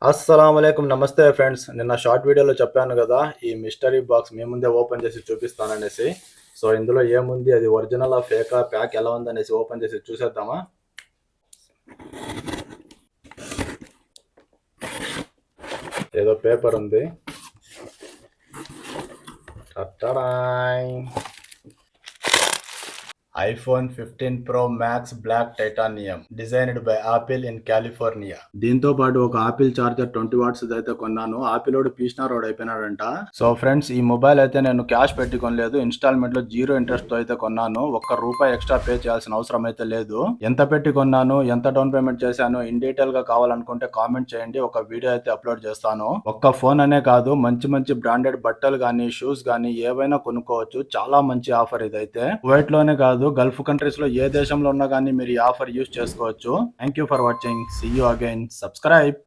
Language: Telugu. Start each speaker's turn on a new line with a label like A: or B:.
A: అస్సలాముఅలైకుం. నమస్తే ఫ్రెండ్స్. నిన్న షార్ట్ వీడియోలో చెప్పాను గదా! ఈ మిస్టరీ బాక్స్ మీ ముందే ఓపెన్ చేసి చూపిస్తాననేసి. సో, ఇందులో ఏముంది? అది ఒరిజినలా? ఫేకా? ప్యాక్ ఎలా ఉందనేసి ఓపెన్ చేసి చూసేద్దామా? ఏదో పేపర్ ఉంది. టట్టడాయ్! IPhone 15 pro max black titanium designed by Apple in California. దీంతో పాటు ఒక ఆపిల్ చార్జర్ 20 వాట్స్ అయితే కొన్నాను. ఆపిలోడు పీసినారోడు అయిపోయినాడంట. సో ఫ్రెండ్స్, ఈ మొబైల్ అయితే నేను క్యాష్ పెట్టి కొనలేదు. ఇన్స్టాల్మెంట్ లో 0 ఇంట్రెస్ట్ తో అయితే కొన్నాను. ₹1 ఎక్స్ట్రా పే చేయాల్సిన అవసరం అయితే లేదు. ఎంత పెట్టి కొన్నాను, ఎంత డౌన్ పేమెంట్ చేశాను, ఇన్ డీటెయిల్ గా కావాలనుకుంటే కామెంట్ చేయండి. ఒక వీడియో అయితే అప్లోడ్ చేస్తాను. ఒక్క ఫోన్ అనే కాదు, మంచి మంచి బ్రాండెడ్ బట్టలు గానీ, షూస్ గానీ ఏవైనా కొనుక్కోవచ్చు. చాలా మంచి ఆఫర్ ఇదైతే. కువైట్ లోనే కాదు, గల్ఫ్ కంట్రీస్ లో ఏ దేశంలో ఉన్నా కానీ మీరు ఈ ఆఫర్ యూస్ చేసుకోవచ్చు. Thank you for watching. See you again. Subscribe.